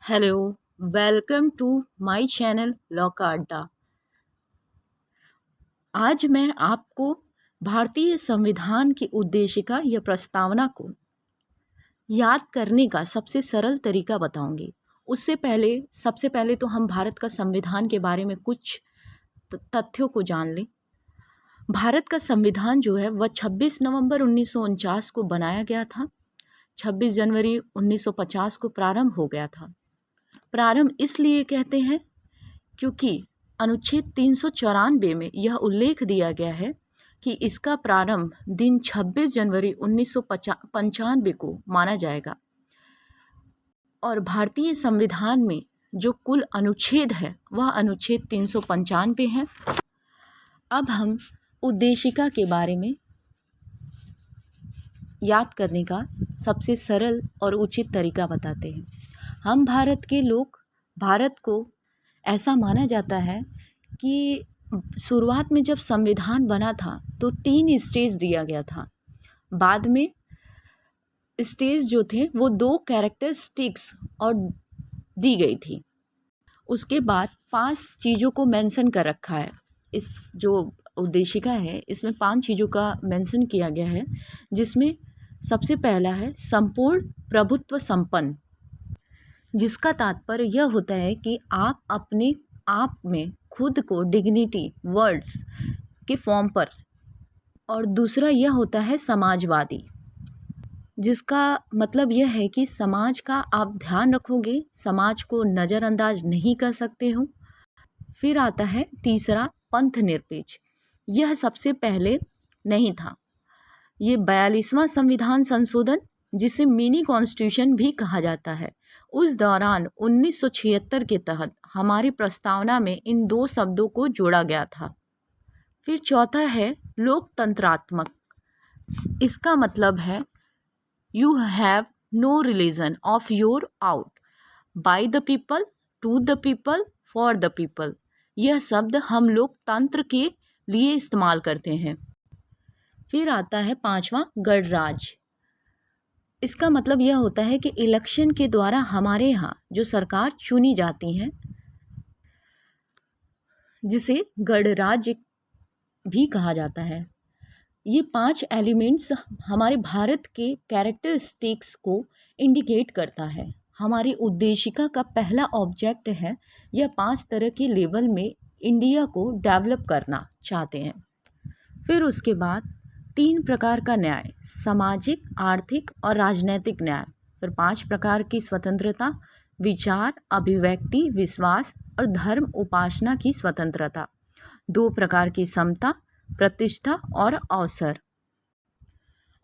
Hello, welcome to my channel law का अड्डा। आज मैं आपको भारतीय संविधान की उद्देशिका या प्रस्तावना को याद करने का सबसे सरल तरीका बताऊंगी। सबसे पहले तो हम भारत का संविधान के बारे में कुछ तथ्यों को जान लें। भारत का संविधान जो है वह 26 नवंबर 1949 को बनाया गया था। 26 जनवरी 1950 को प्रारंभ हो गया था। प्रारंभ इसलिए कहते हैं क्योंकि अनुच्छेद 394 में यह उल्लेख दिया गया है कि इसका प्रारंभ दिन 26 जनवरी 1995 को माना जाएगा। और भारतीय संविधान में जो कुल अनुच्छेद है वह अनुच्छेद 395 है। अब हम उद्देशिका के बारे में याद करने का सबसे सरल और उचित तरीका बताते हैं। हम भारत के लोग भारत को ऐसा माना जाता है कि शुरुआत में जब संविधान बना था तो 3 स्टेज दिया गया था। बाद में स्टेज जो थे वो 2 कैरेक्टरिस्टिक्स और दी गई थी। उसके बाद 5 चीज़ों को मेंशन कर रखा है। इस जो उद्देशिका है इसमें 5 चीज़ों का मेंशन किया गया है, जिसमें सबसे पहला है संपूर्ण प्रभुत्व संपन्न, जिसका तात्पर्य यह होता है कि आप अपने आप में खुद को डिग्निटी वर्ड्स के फॉर्म पर। और दूसरा यह होता है समाजवादी, जिसका मतलब यह है कि समाज का आप ध्यान रखोगे, समाज को नज़रअंदाज नहीं कर सकते हो। फिर आता है तीसरा पंथ निरपेक्ष। यह सबसे पहले नहीं था। ये 42वां संविधान संशोधन, जिसे मिनी कॉन्स्टिट्यूशन भी कहा जाता है, उस दौरान 1976 के तहत हमारी प्रस्तावना में इन 2 शब्दों को जोड़ा गया था। फिर चौथा है लोकतंत्रात्मक। इसका मतलब है you have no religion of your out, by the people, to the people, for the people. यह शब्द हम लोकतंत्र के लिए इस्तेमाल करते हैं। फिर आता है 5वां गणराज। इसका मतलब यह होता है कि इलेक्शन के द्वारा हमारे यहाँ जो सरकार चुनी जाती हैं, जिसे गणराज्य भी कहा जाता है। ये 5 एलिमेंट्स हमारे भारत के कैरेक्टरिस्टिक्स को इंडिकेट करता है। हमारी उद्देशिका का पहला ऑब्जेक्ट है, यह 5 तरह के लेवल में इंडिया को डेवलप करना चाहते हैं। फिर उसके बाद 3 प्रकार का न्याय, सामाजिक, आर्थिक और राजनैतिक न्याय। फिर 5 प्रकार की स्वतंत्रता, विचार, अभिव्यक्ति, विश्वास और धर्म उपासना की स्वतंत्रता। 2 प्रकार की समता, प्रतिष्ठा और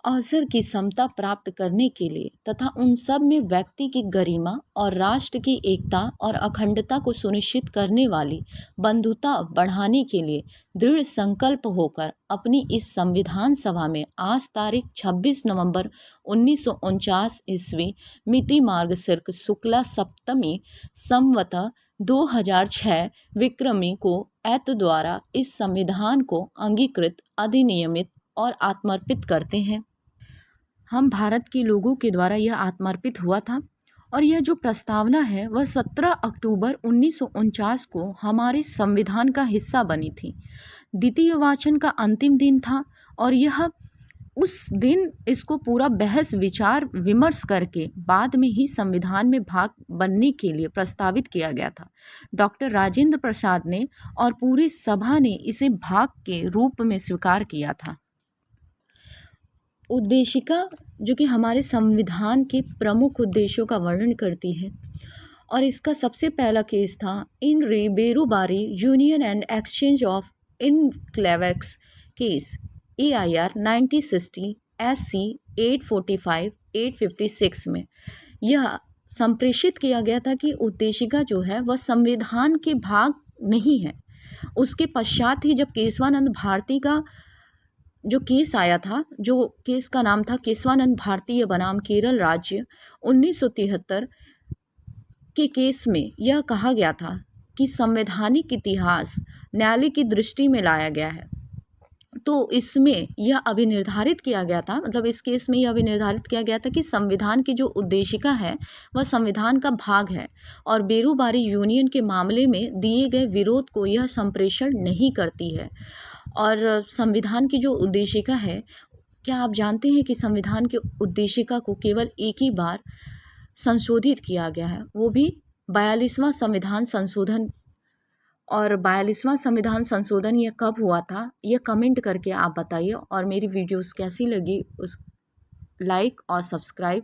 अवसर की समता प्राप्त करने के लिए तथा उन सब में व्यक्ति की गरिमा और राष्ट्र की एकता और अखंडता को सुनिश्चित करने वाली बंधुता बढ़ाने के लिए दृढ़ संकल्प होकर अपनी इस संविधान सभा में आज तारीख 26 नवंबर 1949 ईस्वी मिति मार्गशीर्ष शुक्ला सप्तमी संवत 2006 विक्रमी को एत द्वारा इस संविधान को अंगीकृत, अधिनियमित और आत्मर्पित करते हैं। हम भारत के लोगों के द्वारा यह आत्मर्पित हुआ था। और यह जो प्रस्तावना है वह 17 अक्टूबर 1949 को हमारे संविधान का हिस्सा बनी थी। द्वितीय वाचन का अंतिम दिन था और यह उस दिन इसको पूरा बहस विचार विमर्श करके बाद में ही संविधान में भाग बनने के लिए प्रस्तावित किया गया था। डॉक्टर राजेंद्र प्रसाद ने और पूरी सभा ने इसे भाग के रूप में स्वीकार किया था। उद्देशिका जो कि हमारे संविधान के प्रमुख उद्देश्यों का वर्णन करती है, और इसका सबसे पहला केस था in re Berubari union and exchange of enclaves case AIR 1960 SC 845 856 में। यह संप्रेषित किया गया था कि उद्देशिका जो है वह संविधान के भाग नहीं है। उसके पश्चात ही जब केशवानंद भारती का जो केस आया था, जो केस का नाम था केशवानंद भारती बनाम केरल राज्य 1973 के केस में यह कहा गया था कि संवैधानिक इतिहास न्यायालय की दृष्टि में लाया गया है। तो इसमें यह अभिनिर्धारित किया गया था, मतलब इस केस में यह अभिनिर्धारित किया गया था कि संविधान की जो उद्देशिका है वह संविधान का भाग है और बेरोबारी यूनियन के मामले में दिए गए विरोध को यह संप्रेषण नहीं करती है। और संविधान की जो उद्देशिका है, क्या आप जानते हैं कि संविधान की उद्देशिका को केवल एक ही बार संशोधित किया गया है, वो भी 42वां संविधान संशोधन। और 42वां संविधान संशोधन ये कब हुआ था, ये कमेंट करके आप बताइए। और मेरी वीडियोस कैसी लगी उस लाइक और सब्सक्राइब